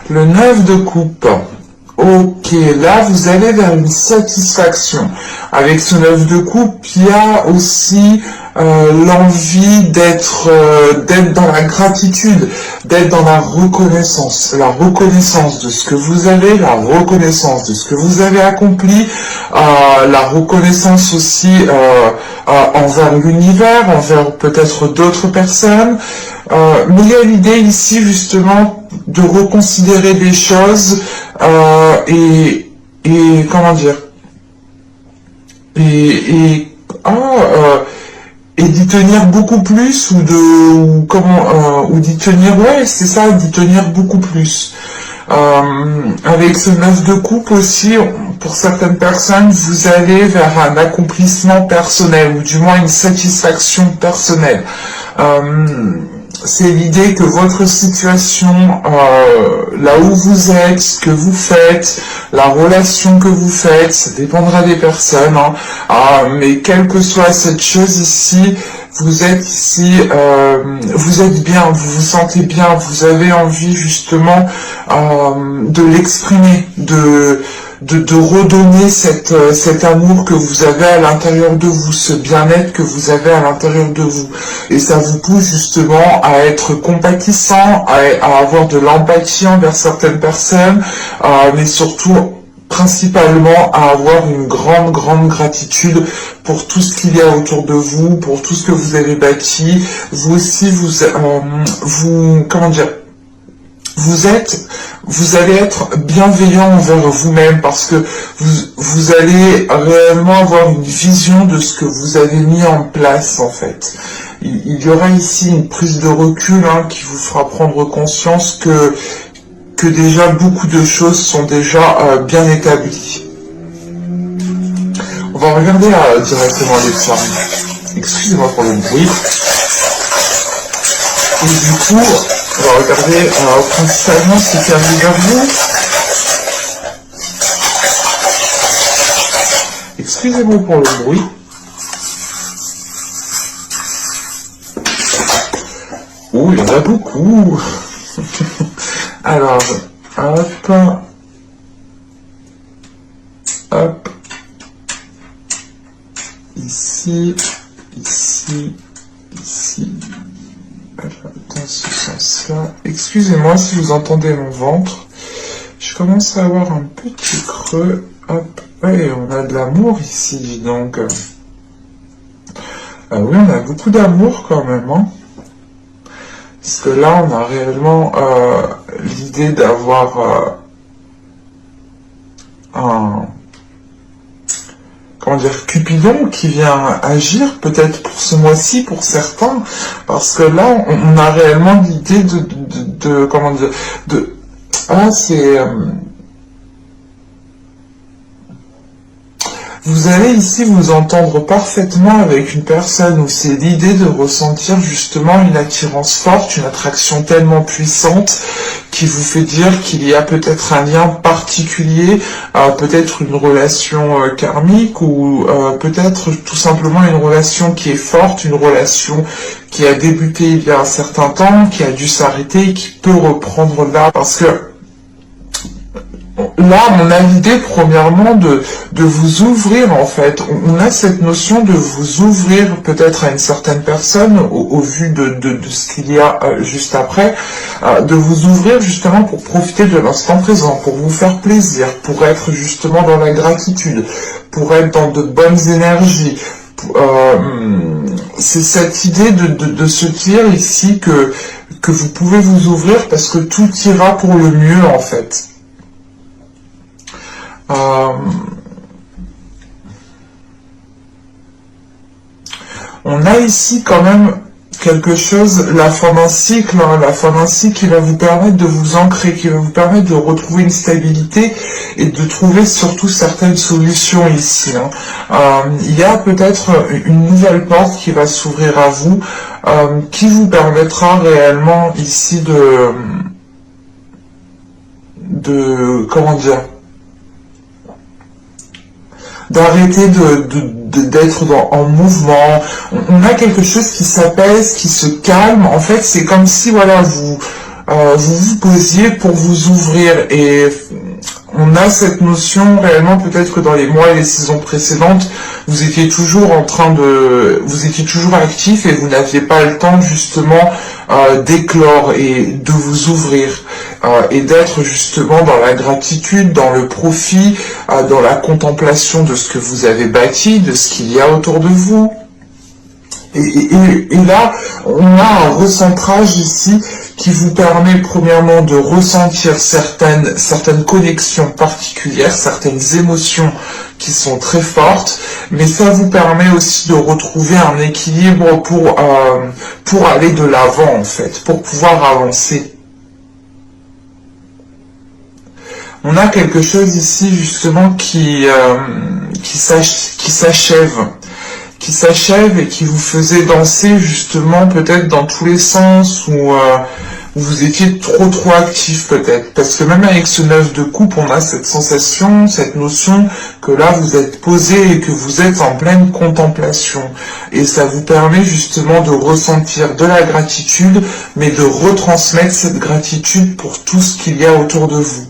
Le 9 de coupe. Ok, là vous allez vers une satisfaction. Avec ce 9 de coupe, il y a aussi l'envie d'être dans la gratitude, d'être dans la reconnaissance de ce que vous avez, la reconnaissance de ce que vous avez accompli, la reconnaissance aussi envers l'univers, envers peut-être d'autres personnes. Mais il y a l'idée ici justement de reconsidérer des choses et comment dire et d'y tenir beaucoup plus ou d'y tenir, ouais, c'est ça, d'y tenir beaucoup plus. Avec ce 9 de coupe aussi, pour certaines personnes, vous allez vers un accomplissement personnel, ou du moins une satisfaction personnelle. C'est l'idée que votre situation, là où vous êtes, ce que vous faites, la relation que vous faites, ça dépendra des personnes, hein, mais quelle que soit cette chose ici, vous êtes ici, vous êtes bien, vous vous sentez bien, vous avez envie justement de l'exprimer, de redonner cet amour que vous avez à l'intérieur de vous, ce bien-être que vous avez à l'intérieur de vous. Et ça vous pousse justement à être compatissant, à avoir de l'empathie envers certaines personnes, mais surtout principalement à avoir une grande gratitude pour tout ce qu'il y a autour de vous, pour tout ce que vous avez bâti. Vous aussi, comment dire, vous allez être bienveillant envers vous-même parce que vous allez réellement avoir une vision de ce que vous avez mis en place en fait. Il y aura ici une prise de recul qui vous fera prendre conscience que déjà beaucoup de choses sont déjà bien établies. On va regarder directement les femmes. Excusez-moi pour le bruit. Et du coup, on va regarder principalement ce qui arrive vers vous. Excusez-moi pour le bruit. Oh, il y en a beaucoup. Alors, hop, ici, dans ce sens-là. Excusez-moi si vous entendez mon ventre. Je commence à avoir un petit creux. Hop, ouais, on a de l'amour ici, donc. Oui, on a beaucoup d'amour quand même, hein. Parce que là, on a réellement l'idée d'avoir un, comment dire, Cupidon qui vient agir peut-être pour ce mois-ci pour certains, parce que là, on a réellement l'idée de comment dire, c'est... Vous allez ici vous entendre parfaitement avec une personne où c'est l'idée de ressentir justement une attirance forte, une attraction tellement puissante qui vous fait dire qu'il y a peut-être un lien particulier, peut-être une relation karmique ou peut-être tout simplement une relation qui est forte, une relation qui a débuté il y a un certain temps, qui a dû s'arrêter et qui peut reprendre là parce que là, on a l'idée, premièrement, de vous ouvrir, en fait. On a cette notion de vous ouvrir, peut-être à une certaine personne, au vu de ce qu'il y a juste après, de vous ouvrir, justement, pour profiter de l'instant présent, pour vous faire plaisir, pour être, justement, dans la gratitude, pour être dans de bonnes énergies. C'est cette idée de se dire, ici, que vous pouvez vous ouvrir, parce que tout ira pour le mieux, en fait. On a ici quand même quelque chose, la fin d'un cycle, qui va vous permettre de vous ancrer, qui va vous permettre de retrouver une stabilité et de trouver surtout certaines solutions ici. Il y a peut-être une nouvelle porte qui va s'ouvrir à vous, qui vous permettra réellement ici comment dire, d'arrêter d'être en mouvement. On a quelque chose qui s'apaise, qui se calme. En fait, c'est comme si, voilà, vous vous posiez pour vous ouvrir. Et on a cette notion réellement, peut-être que dans les mois et les saisons précédentes, vous étiez toujours vous étiez toujours actif et vous n'aviez pas le temps justement d'éclore et de vous ouvrir et d'être justement dans la gratitude, dans le profit, dans la contemplation de ce que vous avez bâti, de ce qu'il y a autour de vous. Et là, on a un recentrage ici qui vous permet premièrement de ressentir certaines connexions particulières, certaines émotions qui sont très fortes, mais ça vous permet aussi de retrouver un équilibre pour aller de l'avant en fait, pour pouvoir avancer. On a quelque chose ici justement qui s'achève et qui vous faisait danser justement peut-être dans tous les sens où vous étiez trop actif peut-être. Parce que même avec ce 9 de coupe, on a cette sensation, cette notion que là vous êtes posé et que vous êtes en pleine contemplation. Et ça vous permet justement de ressentir de la gratitude, mais de retransmettre cette gratitude pour tout ce qu'il y a autour de vous.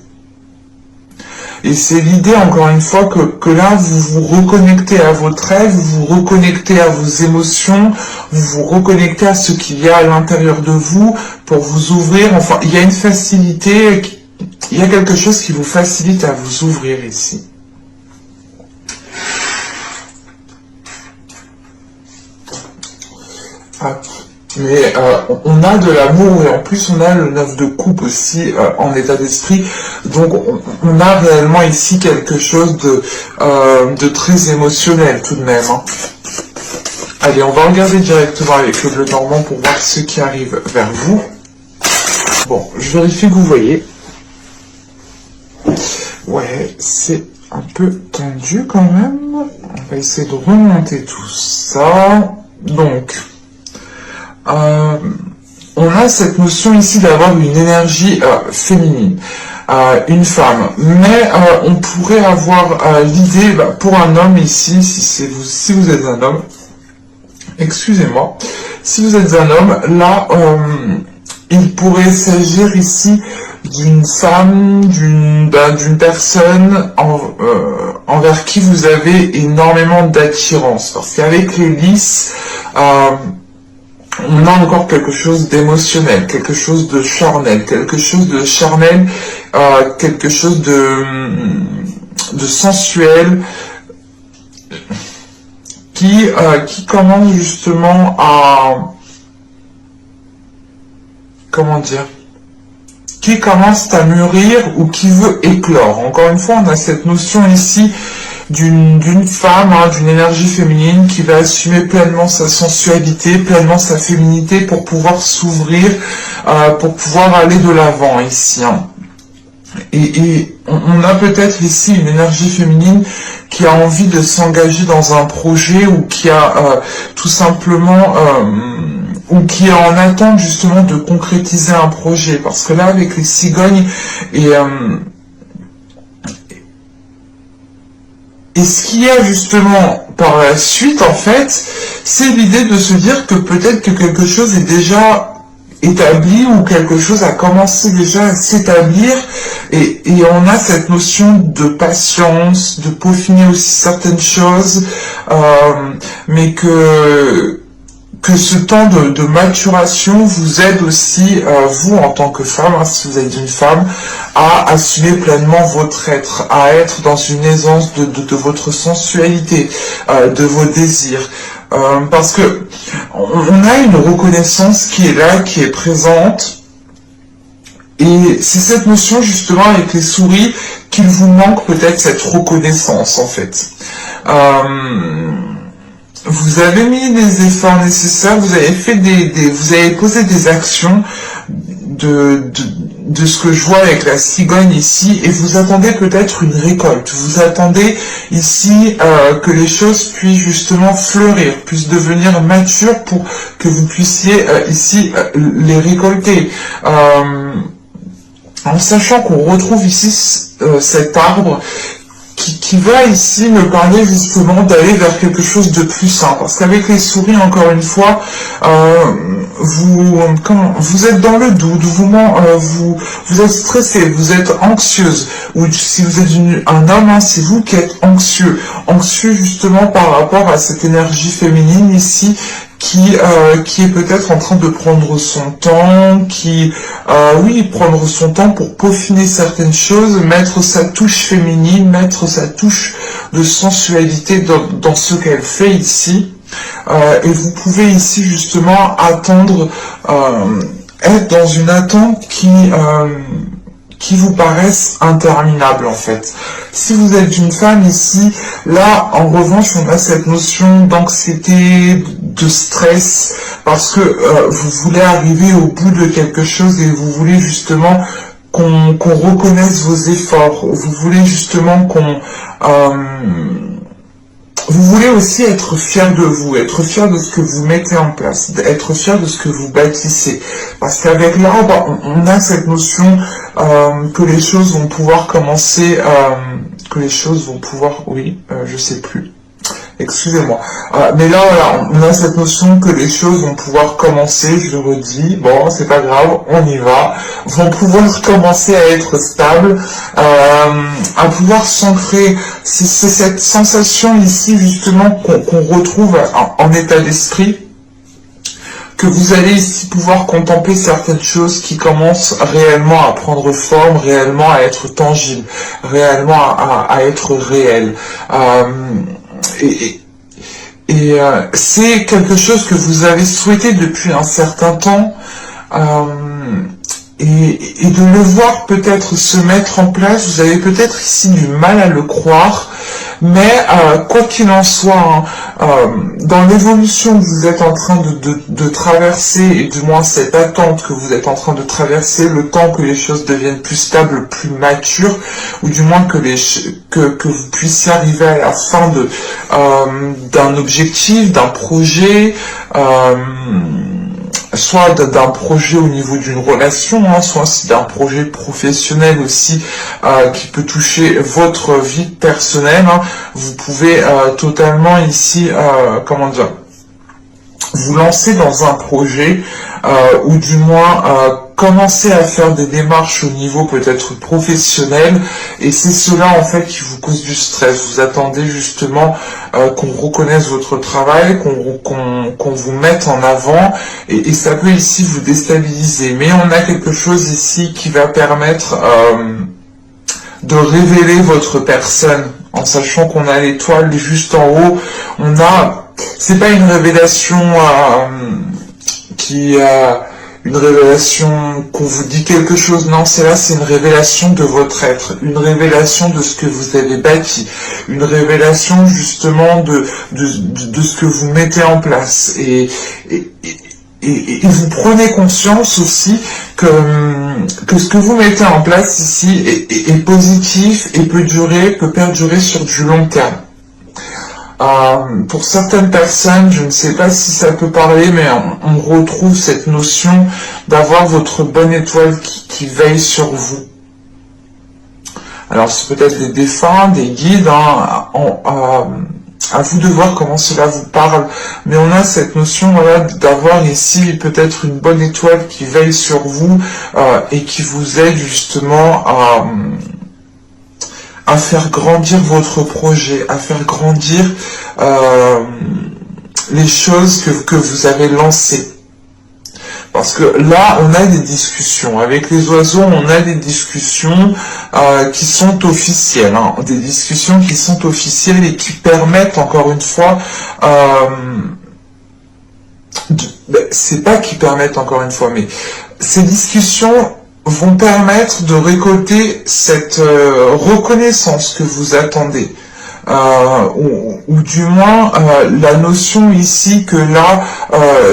Et c'est l'idée, encore une fois, que là, vous vous reconnectez à votre rêve, vous vous reconnectez à vos émotions, vous vous reconnectez à ce qu'il y a à l'intérieur de vous pour vous ouvrir. Enfin, il y a une facilité, il y a quelque chose qui vous facilite à vous ouvrir ici. Mais on a de l'amour et en plus on a le 9 de coupe aussi en état d'esprit, donc on a réellement ici quelque chose de très émotionnel tout de même. Hein. Allez, on va regarder directement avec le bleu normand pour voir ce qui arrive vers vous. Bon, je vérifie que vous voyez. Ouais, c'est un peu tendu quand même. On va essayer de remonter tout ça. Donc... on a cette notion ici d'avoir une énergie féminine, une femme, mais on pourrait avoir l'idée, pour un homme ici, si vous êtes un homme, excusez-moi, si vous êtes un homme, là, il pourrait s'agir ici d'une femme, d'une personne envers qui vous avez énormément d'attirance, parce qu'avec les lys, on a encore quelque chose d'émotionnel, quelque chose de charnel, quelque chose de sensuel, qui commence justement à, comment dire, qui commence à mûrir ou qui veut éclore. Encore une fois, on a cette notion ici d'une femme, hein, d'une énergie féminine qui va assumer pleinement sa sensualité, pleinement sa féminité pour pouvoir s'ouvrir, pour pouvoir aller de l'avant ici. Hein. Et on a peut-être ici une énergie féminine qui a envie de s'engager dans un projet ou qui a tout simplement... ou qui est en attente justement de concrétiser un projet. Parce que là, avec les cigognes et ce qu'il y a justement par la suite, en fait, c'est l'idée de se dire que peut-être que quelque chose est déjà établi ou quelque chose a commencé déjà à s'établir et on a cette notion de patience, de peaufiner aussi certaines choses, mais que ce temps de maturation vous aide aussi, vous en tant que femme, hein, si vous êtes une femme, à assumer pleinement votre être, à être dans une aisance de votre sensualité, de vos désirs. Parce que on a une reconnaissance qui est là, qui est présente, et c'est cette notion justement avec les souris qu'il vous manque peut-être cette reconnaissance en fait. Vous avez mis les efforts nécessaires, vous avez fait vous avez posé des actions de ce que je vois avec la cigogne ici, et vous attendez peut-être une récolte. Vous attendez ici que les choses puissent justement fleurir, puissent devenir matures pour que vous puissiez ici les récolter. En sachant qu'on retrouve ici cet arbre qui va ici me parler justement d'aller vers quelque chose de plus sain. Parce qu'avec les souris, encore une fois, vous êtes dans le doute, vous êtes stressé, vous êtes anxieuse, ou si vous êtes un homme, hein, c'est vous qui êtes anxieux justement par rapport à cette énergie féminine ici, qui est peut-être en train de prendre son temps, prendre son temps pour peaufiner certaines choses, mettre sa touche féminine, mettre sa touche de sensualité dans ce qu'elle fait ici. Et vous pouvez ici justement attendre, être dans une attente qui vous paraissent interminables en fait. Si vous êtes une femme ici, là en revanche on a cette notion d'anxiété, de stress, parce que vous voulez arriver au bout de quelque chose et vous voulez justement qu'on reconnaisse vos efforts, vous voulez justement vous voulez aussi être fier de vous, être fier de ce que vous mettez en place, être fier de ce que vous bâtissez. Parce qu'avec l'arbre, on a cette notion que les choses vont pouvoir commencer, je sais plus. Excusez-moi. Mais là, voilà, on a cette notion que les choses vont pouvoir commencer, je le redis, bon, c'est pas grave, on y va, vont pouvoir commencer à être stables, à pouvoir s'ancrer. C'est cette sensation ici, justement, qu'on retrouve en état d'esprit, que vous allez ici pouvoir contempler certaines choses qui commencent réellement à prendre forme, réellement à être tangibles, réellement à être réelles. C'est quelque chose que vous avez souhaité depuis un certain temps, et de le voir peut-être se mettre en place, vous avez peut-être ici du mal à le croire, mais quoi qu'il en soit, dans l'évolution que vous êtes en train de traverser, et du moins cette attente que vous êtes en train de traverser, le temps que les choses deviennent plus stables, plus matures, ou du moins que vous puissiez arriver à la fin d'un objectif, d'un projet, soit d'un projet au niveau d'une relation, hein, soit aussi d'un projet professionnel aussi qui peut toucher votre vie personnelle, hein. Vous pouvez totalement ici, vous lancer dans un projet ou du moins commencer à faire des démarches au niveau peut-être professionnel, et c'est cela en fait qui vous cause du stress. Vous attendez justement qu'on reconnaisse votre travail, qu'on vous mette en avant, et ça peut ici vous déstabiliser. Mais on a quelque chose ici qui va permettre de révéler votre personne, en sachant qu'on a l'étoile juste en haut. C'est pas une révélation une révélation qu'on vous dit quelque chose, non, c'est une révélation de votre être, une révélation de ce que vous avez bâti, une révélation justement de ce que vous mettez en place, et vous prenez conscience aussi que ce que vous mettez en place ici est positif et peut perdurer sur du long terme. Pour certaines personnes, je ne sais pas si ça peut parler, mais on retrouve cette notion d'avoir votre bonne étoile qui veille sur vous. Alors c'est peut-être des défunts, des guides, hein, à vous de voir comment cela vous parle, mais on a cette notion, voilà, d'avoir ici peut-être une bonne étoile qui veille sur vous et qui vous aide justement à faire grandir votre projet, à faire grandir les choses que vous avez lancées. Parce que là, on a des discussions. Avec les oiseaux, on a des discussions qui sont officielles. Hein, des discussions qui sont officielles et qui permettent, encore une fois, c'est pas qui permettent, encore une fois, mais ces discussions vont permettre de récolter cette reconnaissance que vous attendez. Ou du moins la notion ici que là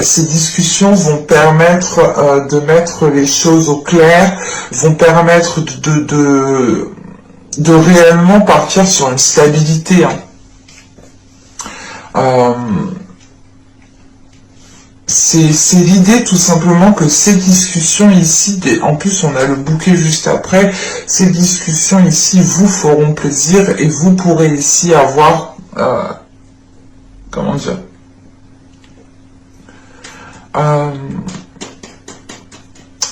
ces discussions vont permettre de mettre les choses au clair, vont permettre de réellement partir sur une stabilité, hein. c'est l'idée tout simplement que ces discussions ici, en plus on a le bouquet juste après, ces discussions ici vous feront plaisir et vous pourrez ici avoir, comment dire,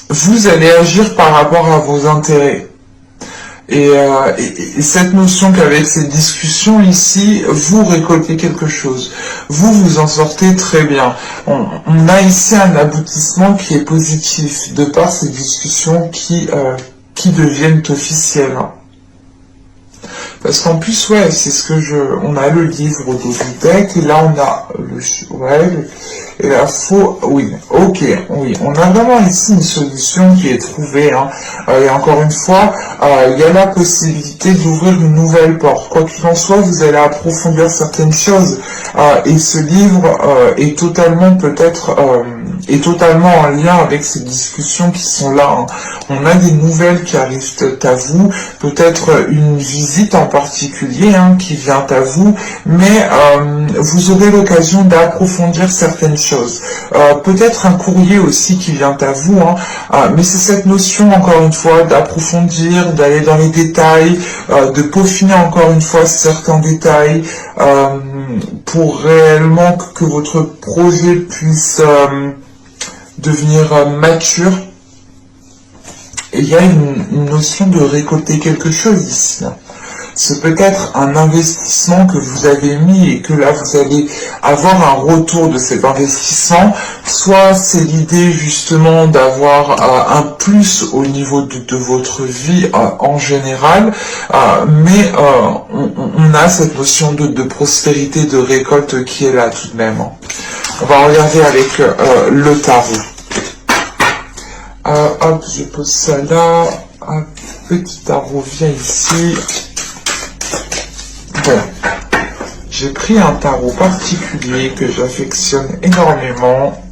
vous allez agir par rapport à vos intérêts. Et cette notion qu'avec cette discussion ici, vous récoltez quelque chose. Vous vous en sortez très bien. On a ici un aboutissement qui est positif, de par ces discussions qui deviennent officielles. Parce qu'en plus, ouais, c'est ce que on a le livre du deck, et là on a et la faux, oui, ok, oui, on a vraiment ici une solution qui est trouvée, hein. Et encore une fois, il y a la possibilité d'ouvrir une nouvelle porte. Quoi qu'il en soit, vous allez approfondir certaines choses, et ce livre est totalement peut-être est totalement en lien avec ces discussions qui sont là, hein. On a des nouvelles qui arrivent à vous, peut-être une visite en particulier, hein, qui vient à vous, mais vous aurez l'occasion d'approfondir certaines choses. Peut-être un courrier aussi qui vient à vous, hein, mais c'est cette notion, encore une fois, d'approfondir, d'aller dans les détails, de peaufiner encore une fois certains détails, pour réellement que votre projet puisse devenir mature. Et il y a une notion de récolter quelque chose ici. C'est peut-être un investissement que vous avez mis et que là vous allez avoir un retour de cet investissement. Soit c'est l'idée justement d'avoir un plus au niveau de votre vie en général, mais on a cette notion de prospérité, de récolte qui est là tout de même. On va regarder avec le tarot. Hop, je pose ça là. Un petit tarot vient ici. Bon, j'ai pris un tarot particulier que j'affectionne énormément,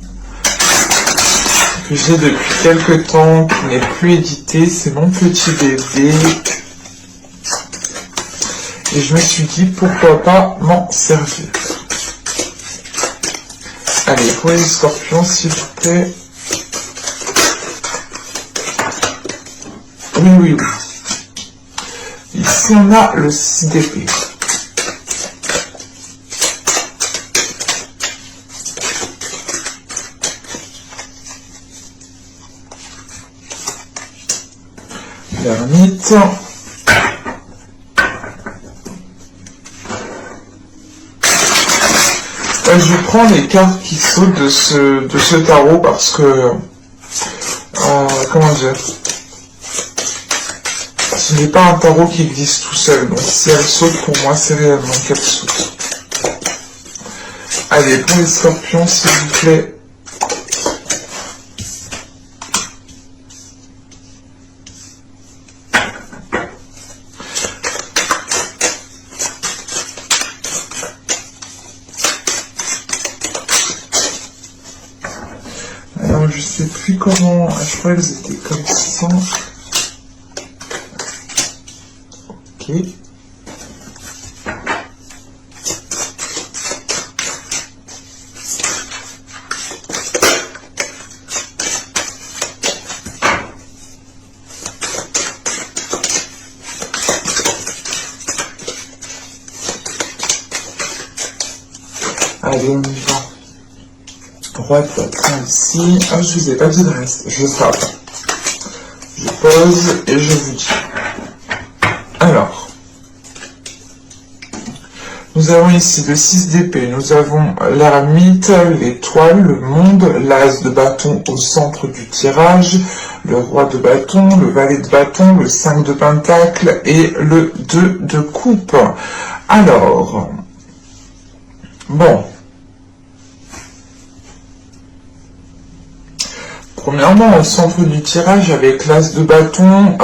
que j'ai depuis quelques temps, qui n'est plus édité. C'est mon petit bébé. Et je me suis dit, pourquoi pas m'en servir. Allez, pour les scorpions, s'il vous plaît. Oui, oui, oui. Ici, on a le 6 d'épée. L'ermite. Je prends les cartes qui sautent de ce tarot parce que... comment dire, ce n'est pas un tarot qui existe tout seul, donc si elle saute, pour moi, c'est réellement qu'elle saute. Allez, pour les scorpions, s'il vous plaît. Alors, je sais plus comment... Je crois qu'elles étaient comme ça. Ok. Allez, on y va. Roi de bâton ici. Ah, je vous ai pas dit de reste. Je frappe. Je pose et je vous dis. Alors, nous avons ici le 6 d'épée, nous avons l'ermite, l'étoile, le monde, l'as de bâton au centre du tirage, le roi de bâton, le valet de bâton, le 5 de pentacle et le 2 de coupe. Alors, bon. Premièrement, au centre du tirage, avec l'as de bâton,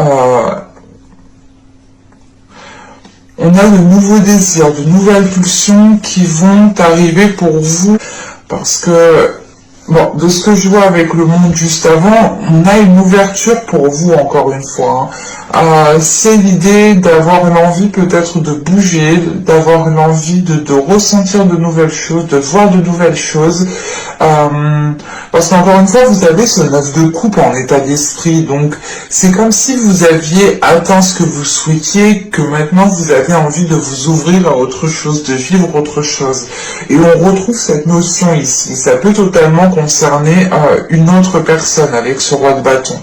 on a de nouveaux désirs, de nouvelles pulsions qui vont arriver pour vous, parce que Bon, de ce que je vois avec le monde juste avant, on a une ouverture pour vous, encore une fois, hein. C'est l'idée d'avoir l'envie peut-être de bouger, d'avoir l'envie de ressentir de nouvelles choses, de voir de nouvelles choses. Parce qu'encore une fois, vous avez ce 9 de coupe en état d'esprit, donc c'est comme si vous aviez atteint ce que vous souhaitiez, que maintenant vous avez envie de vous ouvrir à autre chose, de vivre autre chose. Et on retrouve cette notion ici. Ça peut totalement concerner une autre personne avec ce roi de bâton.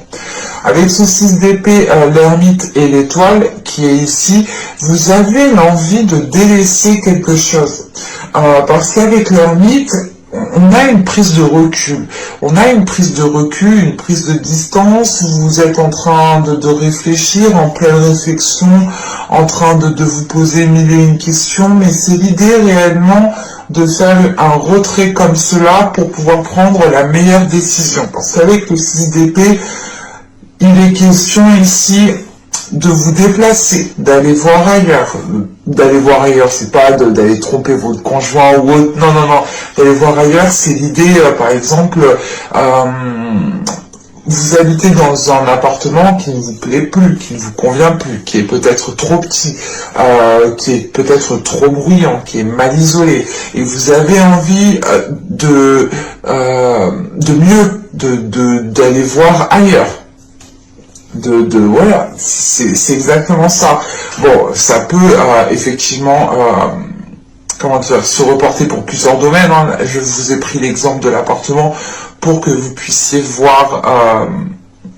Avec ce 6 d'épée, l'ermite et l'étoile qui est ici, vous avez l'envie de délaisser quelque chose. Parce qu'avec l'ermite, on a une prise de recul. On a une prise de recul, une prise de distance. Vous êtes en train de réfléchir, en pleine réflexion, en train de vous poser mille et une questions, mais c'est l'idée réellement de faire un retrait comme cela pour pouvoir prendre la meilleure décision. Parce qu'avec le 6 d'épée, il est question ici de vous déplacer, d'aller voir ailleurs. D'aller voir ailleurs, c'est pas d'aller tromper votre conjoint ou autre. Non, non, non. D'aller voir ailleurs, c'est l'idée, par exemple, vous habitez dans un appartement qui ne vous plaît plus, qui ne vous convient plus, qui est peut-être trop petit, qui est peut-être trop bruyant, qui est mal isolé, et vous avez envie de mieux, d'aller voir ailleurs. Voilà, c'est exactement ça. Bon, ça peut effectivement comment dire, se reporter pour plusieurs domaines, hein. Je vous ai pris l'exemple de l'appartement pour que vous puissiez voir,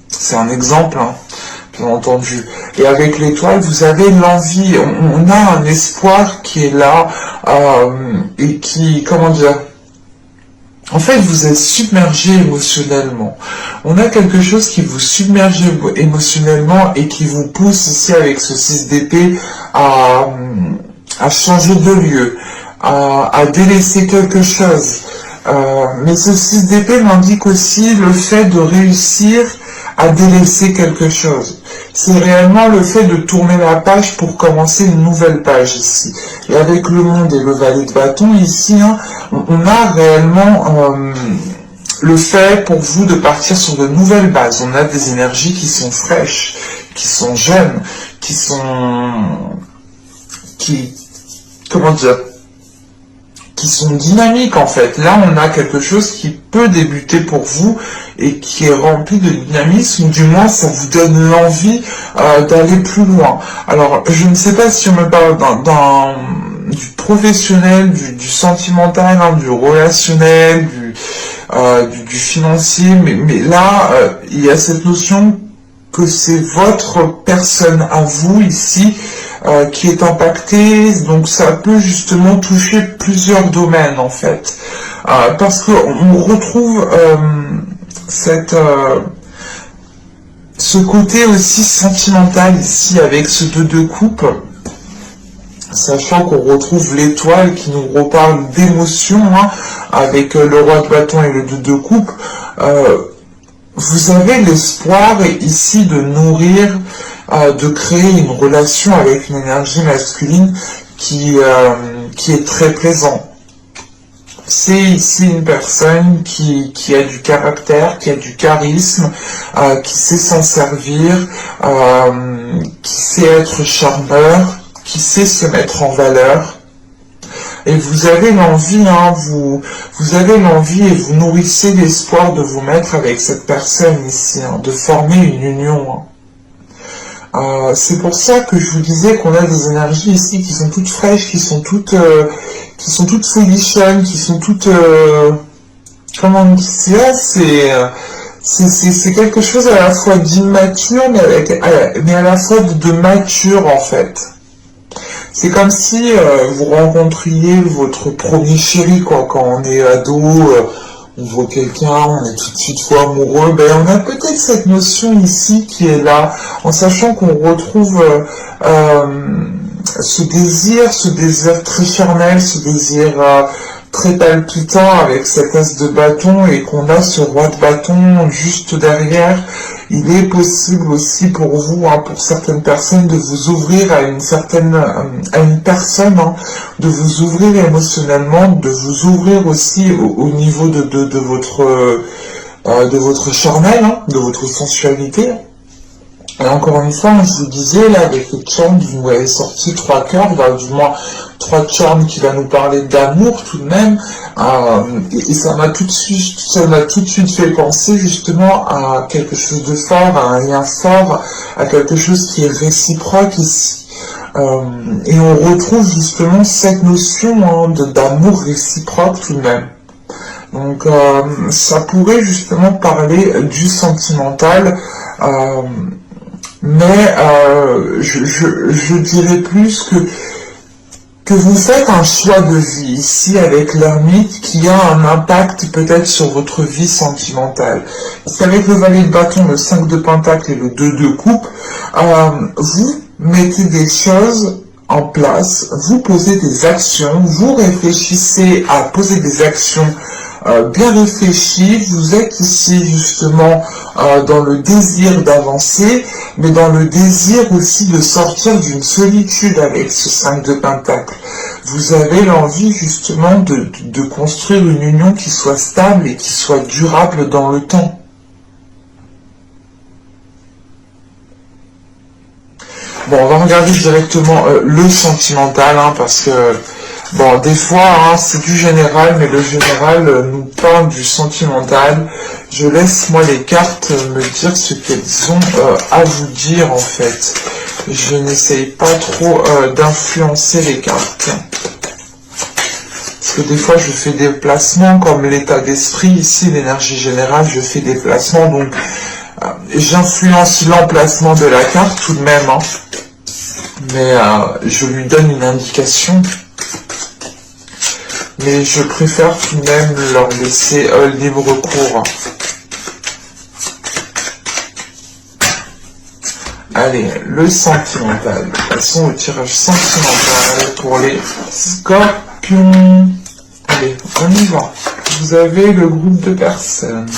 c'est un exemple, hein, bien entendu. Et avec l'étoile, vous avez l'envie, on a un espoir qui est là, et qui, comment dire, en fait, vous êtes submergé émotionnellement. On a quelque chose qui vous submerge émotionnellement et qui vous pousse ici avec ce 6 d'épée à changer de lieu, à délaisser quelque chose. Mais ce 6 d'épée m'indique aussi le fait de réussir à délaisser quelque chose. C'est réellement le fait de tourner la page pour commencer une nouvelle page ici. Et avec le monde et le valet de bâton ici, hein, on a réellement le fait pour vous de partir sur de nouvelles bases. On a des énergies qui sont fraîches, qui sont jeunes, comment dire, qui sont dynamiques en fait. Là, on a quelque chose qui peut débuter pour vous et qui est rempli de dynamisme, ou du moins ça vous donne l'envie d'aller plus loin. Alors, je ne sais pas si on me parle du professionnel, du sentimental, hein, du relationnel, du financier, mais là, il y a cette notion que c'est votre personne à vous ici qui est impactée, donc ça peut justement toucher plusieurs domaines en fait, parce qu'on retrouve ce côté aussi sentimental ici avec ce 2 de coupe, sachant qu'on retrouve l'étoile qui nous reparle d'émotions, hein, avec le roi de bâton et le 2 de coupe. Vous avez l'espoir ici de nourrir, de créer une relation avec une énergie masculine qui est très plaisante. C'est ici une personne qui a du caractère, qui a du charisme, qui sait s'en servir, qui sait être charmeur, qui sait se mettre en valeur. Et vous avez l'envie, hein, vous avez l'envie et vous nourrissez l'espoir de vous mettre avec cette personne ici, hein, de former une union. Hein. C'est pour ça que je vous disais qu'on a des énergies ici qui sont toutes fraîches, qui sont toutes folichonnes, qui sont toutes, comment on dit ça, c'est quelque chose à la fois d'immature, mais à la fois de mature en fait. C'est comme si vous rencontriez votre premier chéri, quoi. Quand on est ado, on voit quelqu'un, on est tout de suite fou amoureux. Ben, on a peut-être cette notion ici qui est là, en sachant qu'on retrouve ce désir très charnel, ce désir très palpitant avec cet as de bâton et qu'on a ce roi de bâton juste derrière, il est possible aussi pour vous, hein, pour certaines personnes, de vous ouvrir à à une personne, hein, de vous ouvrir émotionnellement, de vous ouvrir aussi au niveau de votre charnel, hein, de votre sensualité. Et encore une fois, je vous disais, là, avec le charme, vous m'avez sorti 3 cœurs, bah, du moins 3 charmes qui va nous parler d'amour tout de même, et ça m'a tout de suite fait penser justement à quelque chose de fort, à un lien fort, à quelque chose qui est réciproque ici. Et on retrouve justement cette notion, hein, d'amour réciproque tout de même. Donc ça pourrait justement parler du sentimental, mais je dirais plus que vous faites un choix de vie ici avec l'ermite qui a un impact peut-être sur votre vie sentimentale. Parce qu'avec le valet de bâton, le 5 de pentacle et le 2 de coupe, vous mettez des choses en place, vous posez des actions, vous réfléchissez à poser des actions bien réfléchi, vous êtes ici justement dans le désir d'avancer, mais dans le désir aussi de sortir d'une solitude avec ce 5 de pentacle. Vous avez l'envie justement de construire une union qui soit stable et qui soit durable dans le temps. Bon, on va regarder directement le sentimental, hein, parce que bon, des fois, hein, c'est du général, mais le général nous parle du sentimental. Je laisse, moi, les cartes me dire ce qu'elles ont à vous dire, en fait. Je n'essaye pas trop d'influencer les cartes. Parce que des fois, je fais des placements, comme l'état d'esprit, ici, l'énergie générale, je fais des placements, donc j'influence l'emplacement de la carte tout de même, hein. Mais je lui donne une indication. Mais je préfère tout de même leur laisser libre cours. Allez, le sentimental. Passons au tirage sentimental pour les scorpions. Allez, on y va. Vous avez le groupe de personnes.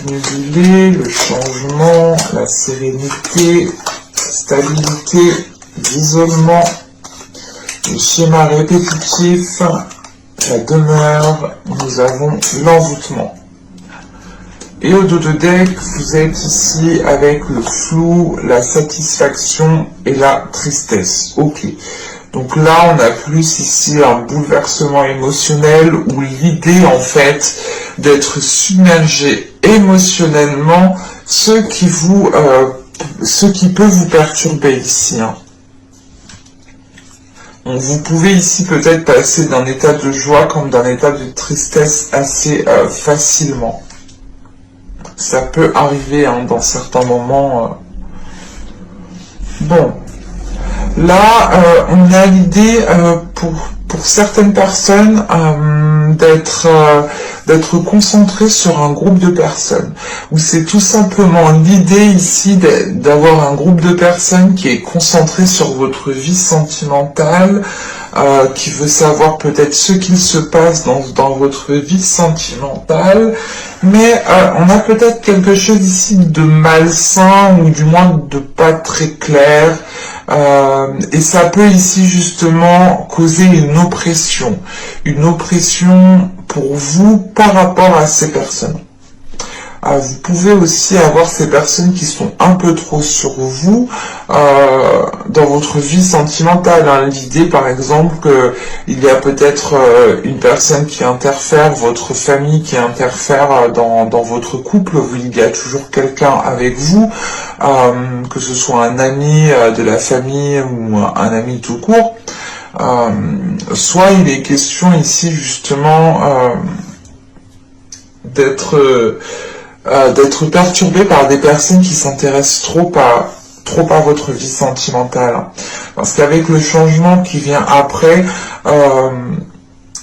Dénubulé, le changement, la sérénité, stabilité, l'isolement, le schéma répétitif, la demeure, nous avons l'envoûtement. Et au dos de deck, vous êtes ici avec le flou, la satisfaction et la tristesse. Ok. Donc là, on a plus ici un bouleversement émotionnel où l'idée, en fait, d'être submergé émotionnellement, ce qui peut vous perturber ici, hein. Donc vous pouvez ici peut-être passer d'un état de joie comme d'un état de tristesse assez facilement. Ça peut arriver, hein, dans certains moments. Bon, là on a l'idée pour certaines personnes d'être concentré sur un groupe de personnes, où c'est tout simplement l'idée ici d'avoir un groupe de personnes qui est concentré sur votre vie sentimentale, qui veut savoir peut-être ce qu'il se passe dans votre vie sentimentale, mais on a peut-être quelque chose ici de malsain, ou du moins de pas très clair, et ça peut ici justement causer une oppression pour vous par rapport à ces personnes. Vous pouvez aussi avoir ces personnes qui sont un peu trop sur vous dans votre vie sentimentale, hein. L'idée par exemple qu'il y a peut-être une personne qui interfère, votre famille qui interfère dans votre couple, où il y a toujours quelqu'un avec vous, que ce soit un ami de la famille ou un ami tout court. Soit il est question ici justement d'être perturbé par des personnes qui s'intéressent trop à votre vie sentimentale. Parce qu'avec le changement qui vient après,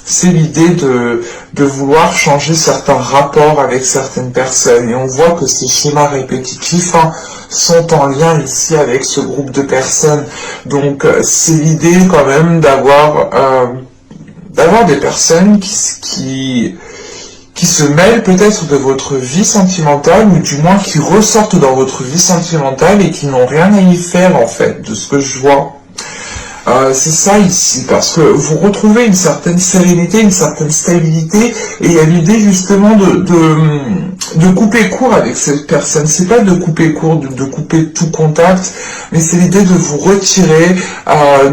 c'est l'idée de vouloir changer certains rapports avec certaines personnes. Et on voit que ces schémas répétitifs, hein, sont en lien ici avec ce groupe de personnes. Donc c'est l'idée quand même d'avoir d'avoir des personnes qui se mêlent peut-être de votre vie sentimentale, ou du moins qui ressortent dans votre vie sentimentale et qui n'ont rien à y faire en fait, de ce que je vois. C'est ça ici, parce que vous retrouvez une certaine sérénité, une certaine stabilité, et il y a l'idée justement de couper court avec cette personne. C'est pas de couper court, de couper tout contact, mais c'est l'idée de vous retirer,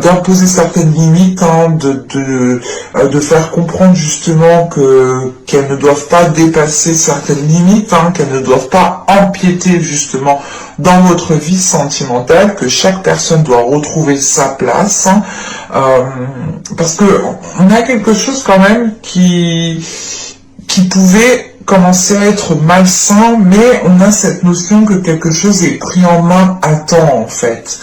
d'imposer certaines limites, hein, de faire comprendre justement qu'elles ne doivent pas dépasser certaines limites, hein, qu'elles ne doivent pas empiéter justement dans votre vie sentimentale, que chaque personne doit retrouver sa place, hein, parce que on a quelque chose quand même qui pouvait commencer à être malsain, mais on a cette notion que quelque chose est pris en main à temps en fait.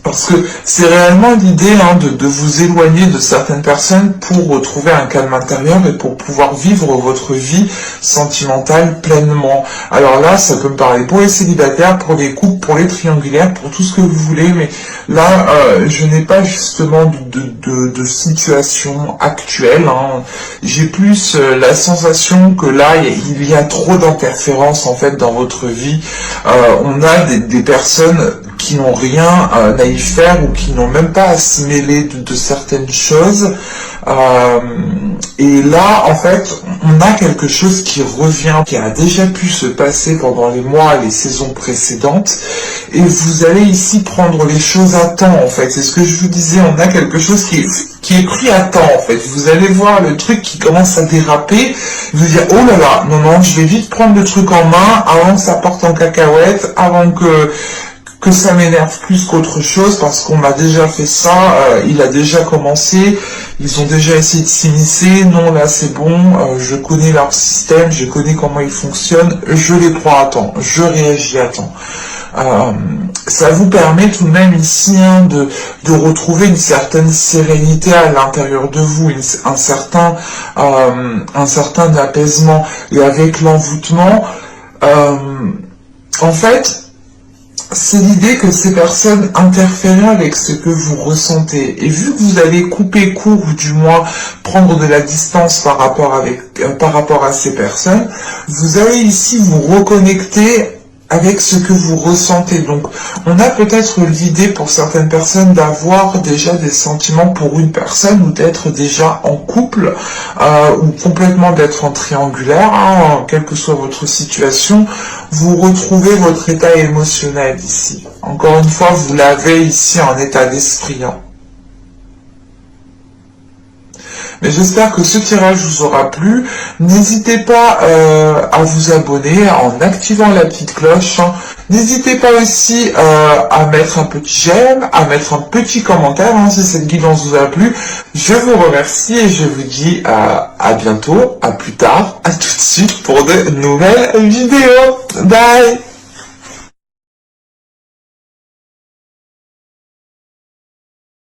Parce que c'est réellement l'idée, hein, de vous éloigner de certaines personnes pour retrouver un calme intérieur et pour pouvoir vivre votre vie sentimentale pleinement. Alors là, ça peut me parler pour les célibataires, pour les couples, pour les triangulaires, pour tout ce que vous voulez, mais là, je n'ai pas justement de situation actuelle. Hein. J'ai plus la sensation que là, il y a trop d'interférences en fait dans votre vie. On a des personnes qui n'ont rien à y faire ou qui n'ont même pas à se mêler de certaines choses. Et là, en fait, on a quelque chose qui revient, qui a déjà pu se passer pendant les mois et les saisons précédentes. Et vous allez ici prendre les choses à temps, en fait. C'est ce que je vous disais, on a quelque chose qui est pris à temps, en fait. Vous allez voir le truc qui commence à déraper, vous dire, oh là là, non, je vais vite prendre le truc en main avant que ça parte en cacahuète, avant que ça m'énerve plus qu'autre chose, parce qu'on m'a déjà fait ça, il a déjà commencé, ils ont déjà essayé de s'immiscer, non là c'est bon, je connais leur système, je connais comment ils fonctionnent, je les prends à temps, je réagis à temps. Ça vous permet tout de même ici, hein, de retrouver une certaine sérénité à l'intérieur de vous, un certain apaisement, et avec l'envoûtement, en fait, c'est l'idée que ces personnes interfèrent avec ce que vous ressentez. Et vu que vous allez couper court, ou du moins prendre de la distance par rapport à ces personnes, vous allez ici vous reconnecter avec ce que vous ressentez. Donc, on a peut-être l'idée pour certaines personnes d'avoir déjà des sentiments pour une personne, ou d'être déjà en couple, ou complètement d'être en triangulaire, hein, quelle que soit votre situation, vous retrouvez votre état émotionnel ici. Encore une fois, vous l'avez ici en état d'esprit. Hein. Mais j'espère que ce tirage vous aura plu. N'hésitez pas à vous abonner en activant la petite cloche. Hein. N'hésitez pas aussi à mettre un petit j'aime, à mettre un petit commentaire hein, si cette guidance vous a plu. Je vous remercie et je vous dis à bientôt, à plus tard, à tout de suite pour de nouvelles vidéos. Bye!